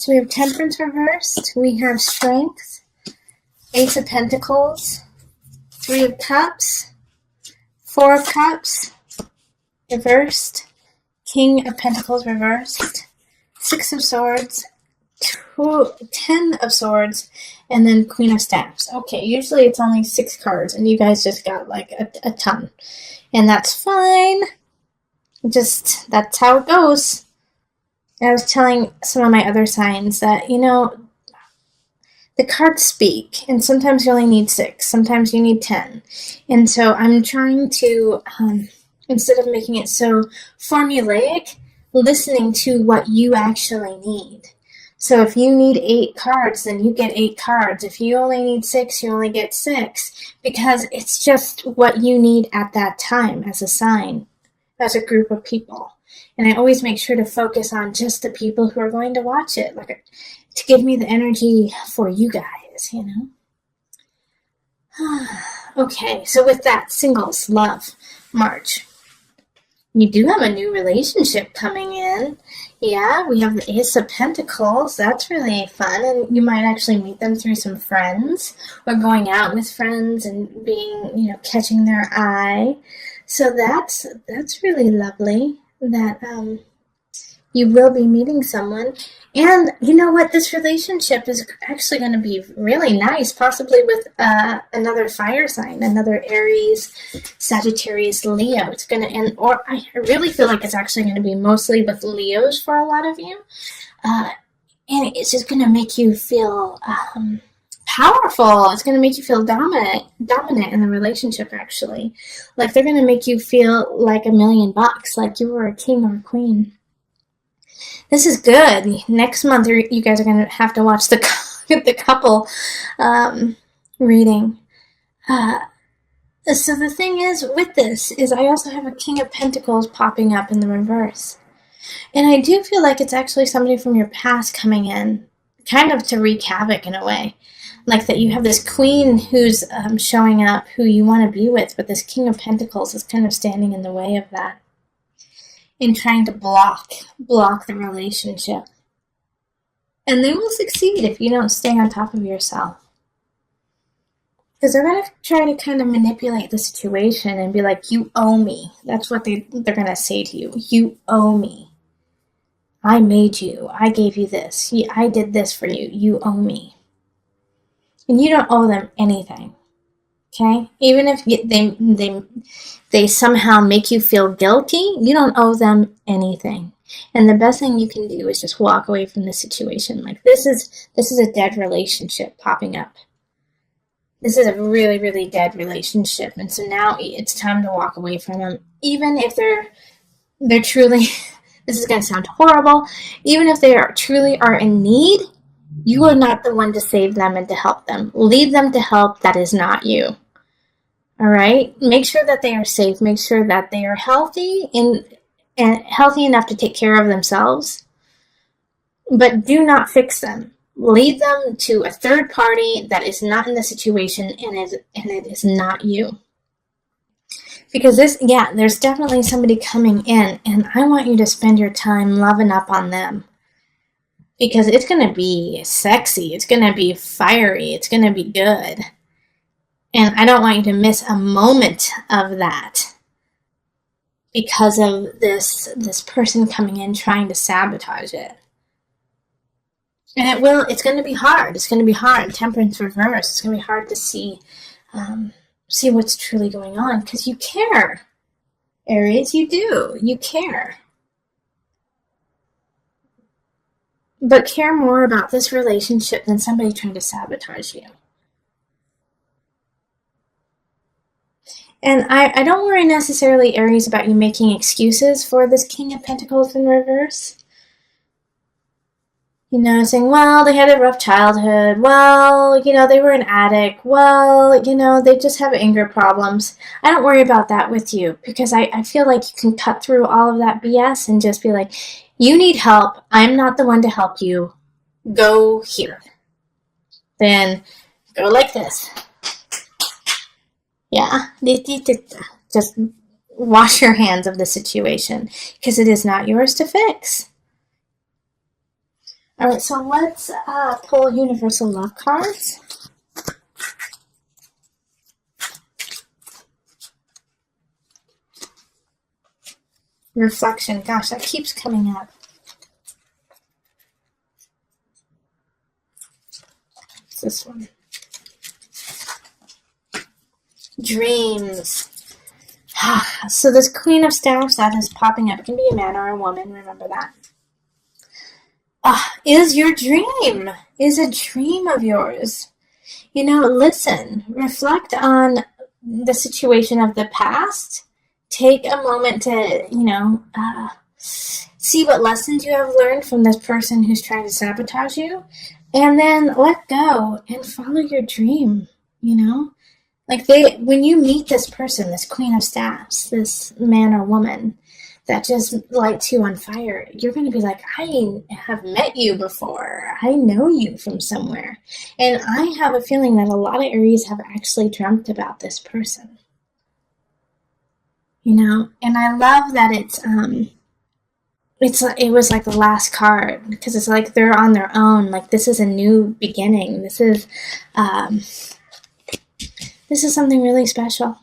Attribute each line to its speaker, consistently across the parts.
Speaker 1: So we have Temperance reversed. We have Strength, Ace of Pentacles, Three of Cups, Four of Cups, reversed, King of Pentacles reversed, Six of Swords, 10 of Swords, and then Queen of Staffs. Okay, usually it's only 6 cards, and you guys just got like a ton. And that's fine. Just, that's how it goes. I was telling some of my other signs that, you know, the cards speak, and sometimes you only need 6, sometimes you need 10. And so I'm trying to, instead of making it so formulaic, listening to what you actually need. So if you need 8 cards, then you get 8 cards. If you only need 6, you only get 6, because it's just what you need at that time as a sign, as a group of people. And I always make sure to focus on just the people who are going to watch it, like to give me the energy for you guys, you know? Okay, so with that, singles, love, March. You do have a new relationship coming in. Yeah, we have the Ace of Pentacles. That's really fun, and you might actually meet them through some friends or going out with friends and being, you know, catching their eye. So that's really lovely that you will be meeting someone. And you know what? This relationship is actually going to be really nice, possibly with another fire sign, another Aries, Sagittarius, Leo. It's going to end, or I really feel like it's actually going to be mostly with Leos for a lot of you. And it's just going to make you feel powerful. It's going to make you feel dominant in the relationship, actually. Like they're going to make you feel like $1,000,000, like you were a king or a queen. This is good. Next month, you guys are going to have to watch the couple reading. So the thing is, with this, is I also have a King of Pentacles popping up in the reverse. And I do feel like it's actually somebody from your past coming in, kind of to wreak havoc in a way. Like that you have this queen who's showing up, who you want to be with, but this King of Pentacles is kind of standing in the way of that. In trying to block the relationship. And they will succeed if you don't stay on top of yourself. Because they're going to try to kind of manipulate the situation and be like, you owe me. That's what they're going to say to you. You owe me. I made you. I gave you this. I did this for you. You owe me. And you don't owe them anything. Okay? Even if they somehow make you feel guilty, you don't owe them anything. And the best thing you can do is just walk away from the situation. Like this is a dead relationship popping up. This is a really, really dead relationship. And so now it's time to walk away from them. Even if they're truly, this is going to sound horrible, even if they truly are in need, you are not the one to save them and to help them. Lead them to help that is not you. All right? Make sure that they are safe. Make sure that they are healthy and healthy enough to take care of themselves. But do not fix them. Lead them to a third party that is not in the situation and it is not you. Because there's definitely somebody coming in, and I want you to spend your time loving up on them. Because it's going to be sexy. It's going to be fiery. It's going to be good. And I don't want you to miss a moment of that because of this person coming in trying to sabotage it. And it's going to be hard. It's going to be hard. Temperance reverse. It's going to be hard to see what's truly going on because you care. Aries, you do. You care. But care more about this relationship than somebody trying to sabotage you. And I don't worry necessarily, Aries, about you making excuses for this King of Pentacles in reverse. You know, saying, well, they had a rough childhood. Well, you know, they were an addict. Well, you know, they just have anger problems. I don't worry about that with you because I feel like you can cut through all of that BS and just be like, you need help. I'm not the one to help you. Go here. Then go like this. Yeah. Just wash your hands of the situation because it is not yours to fix. All right, so let's pull universal love cards. Reflection. Gosh, that keeps coming up. It's this one. Dreams. So this Queen of Staffs that is popping up, it can be a man or a woman, remember that. Is your dream, is a dream of yours. You know, listen, reflect on the situation of the past. Take a moment to, see what lessons you have learned from this person who's trying to sabotage you. And then let go and follow your dream, Like when you meet this person, this Queen of Staffs, this man or woman that just lights you on fire, you're going to be like, I have met you before. I know you from somewhere. And I have a feeling that a lot of Aries have actually dreamt about this person. And I love that it was like the last card, because it's like they're on their own. Like this is a new beginning. This is something really special.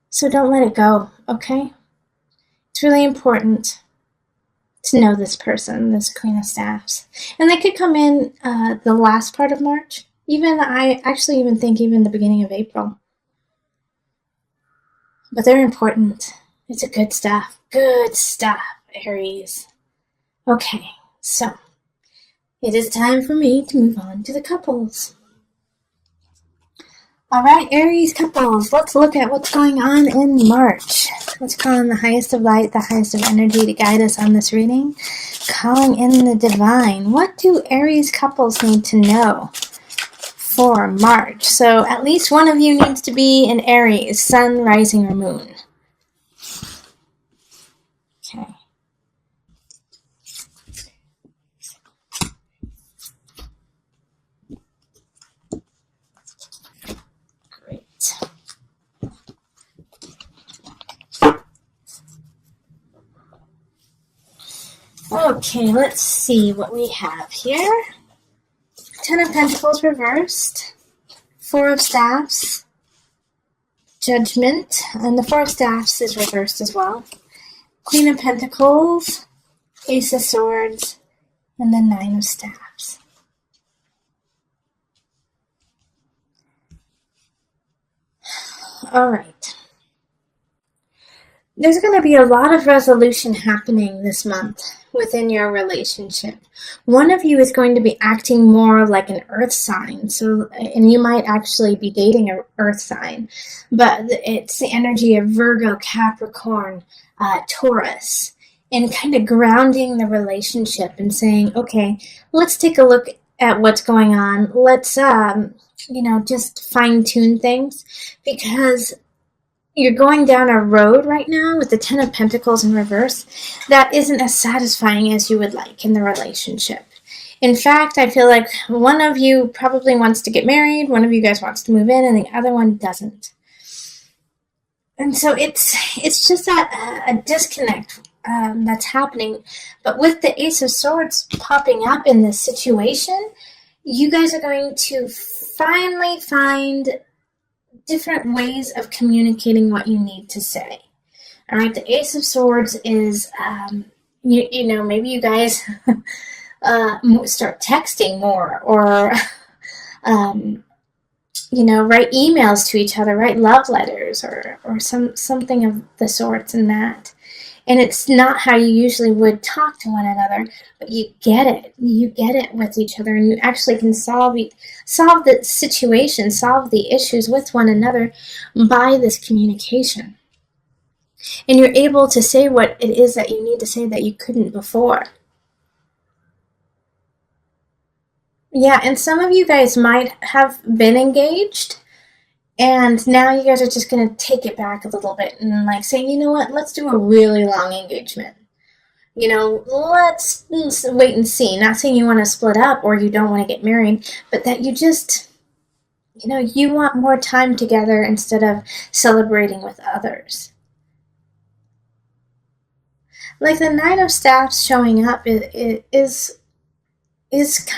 Speaker 1: So don't let it go, okay? It's really important to know this person, this Queen of Staffs. And they could come in the last part of March. I actually even think even the beginning of April. But they're important. It's a good stuff. Good stuff, Aries. Okay, so it is time for me to move on to the couples. All right, Aries couples, let's look at what's going on in March. Let's call in the highest of light, the highest of energy to guide us on this reading. Calling in the divine. What do Aries couples need to know for March? So at least one of you needs to be an Aries, sun, rising, or moon. Okay. Okay, let's see what we have here. Ten of Pentacles reversed, Four of Staffs, Judgment, and the Four of Staffs is reversed as well. Queen of Pentacles, Ace of Swords, and the Nine of Staffs. All right. There's going to be a lot of resolution happening this month within your relationship. One of you is going to be acting more like an earth sign, and you might actually be dating an earth sign, but it's the energy of Virgo, Capricorn, Taurus, and kind of grounding the relationship and saying, okay, let's take a look at what's going on. Let's, just fine-tune things, because you're going down a road right now with the Ten of Pentacles in reverse that isn't as satisfying as you would like in the relationship. In fact, I feel like one of you probably wants to get married, one of you guys wants to move in, and the other one doesn't. And so it's just that a disconnect that's happening. But with the Ace of Swords popping up in this situation, you guys are going to finally find different ways of communicating what you need to say. All right, the Ace of Swords is, maybe you guys start texting more, or, write emails to each other, write love letters, or something of the sorts in that. And it's not how you usually would talk to one another, but you get it. You get it with each other, and you actually can solve the situation, solve the issues with one another by this communication. And you're able to say what it is that you need to say that you couldn't before. Yeah, and some of you guys might have been engaged, and now you guys are just going to take it back a little bit and say, you know what, let's do a really long engagement. Let's wait and see. Not saying you want to split up or you don't want to get married, but that you just, you want more time together instead of celebrating with others. Like the Nine of Staffs showing up is is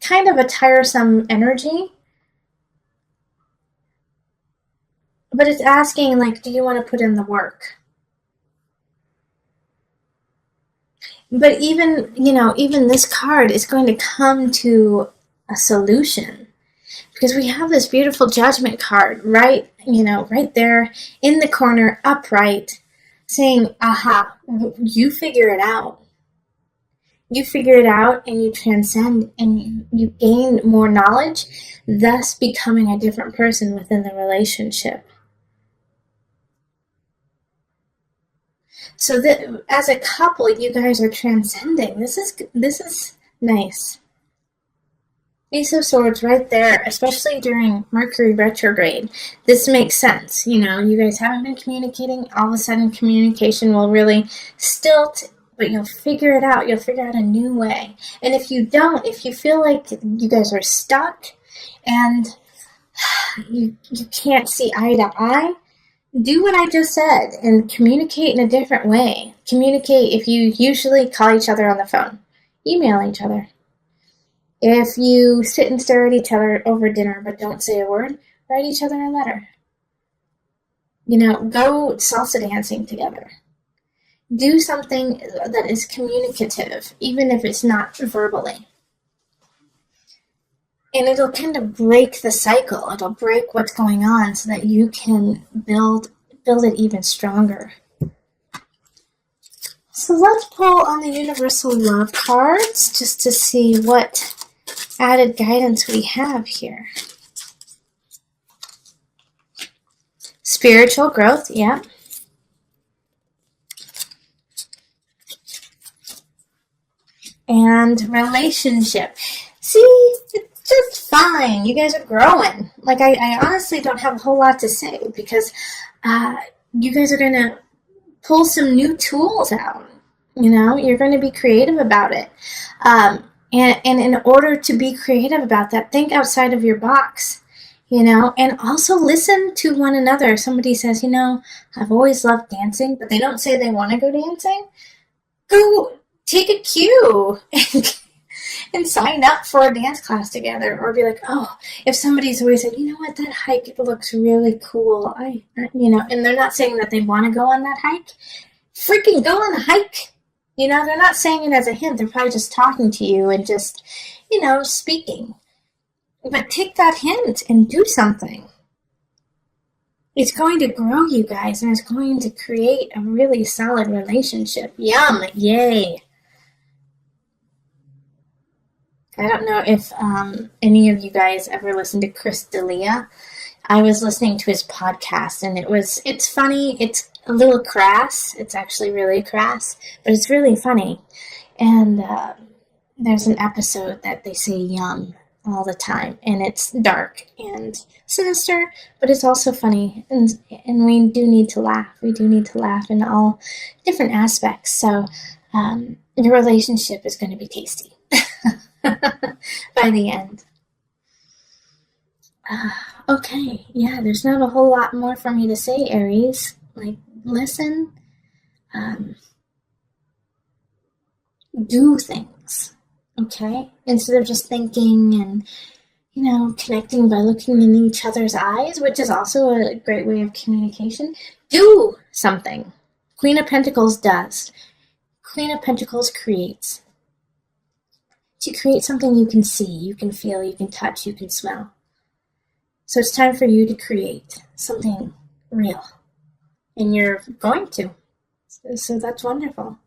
Speaker 1: kind of a tiresome energy, but it's asking, like, do you want to put in the work? But even this card is going to come to a solution, because we have this beautiful Judgment card right there in the corner, upright, saying, aha, you figure it out. You figure it out, and you transcend, and you gain more knowledge, thus becoming a different person within the relationship. So that as a couple, you guys are transcending. This is nice. Ace of Swords right there, especially during Mercury retrograde. This makes sense. You guys haven't been communicating. All of a sudden, communication will really stilt, but you'll figure it out. You'll figure out a new way. And if you don't, if you feel like you guys are stuck and you can't see eye to eye, do what I just said and communicate in a different way. Communicate if you usually call each other on the phone. Email each other. If you sit and stare at each other over dinner but don't say a word, write each other a letter. Go salsa dancing together. Do something that is communicative, even if it's not verbally. And it'll kind of break the cycle. It'll break what's going on so that you can build it even stronger. So let's pull on the Universal Love cards just to see what added guidance we have here. Spiritual growth, yeah. And relationship. See, it's just fine. You guys are growing. Like, I honestly don't have a whole lot to say, because you guys are going to pull some new tools out. You're going to be creative about it. And in order to be creative about that, think outside of your box, and also listen to one another. If somebody says, I've always loved dancing, but they don't say they want to go dancing, go take a cue and sign up for a dance class together, or be like, oh, if somebody's always said, what, that hike looks really cool. And they're not saying that they want to go on that hike. Freaking go on a hike. They're not saying it as a hint. They're probably just talking to you and just, speaking. But take that hint and do something. It's going to grow you guys, and it's going to create a really solid relationship. Yum! Yay! I don't know if any of you guys ever listened to Chris D'Elia. I was listening to his podcast, and it's funny. It's a little crass. It's actually really crass, but it's really funny. And there's an episode that they say yum all the time, and it's dark and sinister, but it's also funny, and we do need to laugh. We do need to laugh in all different aspects. So your relationship is going to be tasty by the end. Okay, yeah, there's not a whole lot more for me to say, Aries. Like, listen, do things, okay? Instead of just thinking and, connecting by looking in each other's eyes, which is also a great way of communication. Do something. Queen of Pentacles does. Queen of Pentacles creates. To create something you can see, you can feel, you can touch, you can smell. So it's time for you to create something real. And you're going to. So that's wonderful.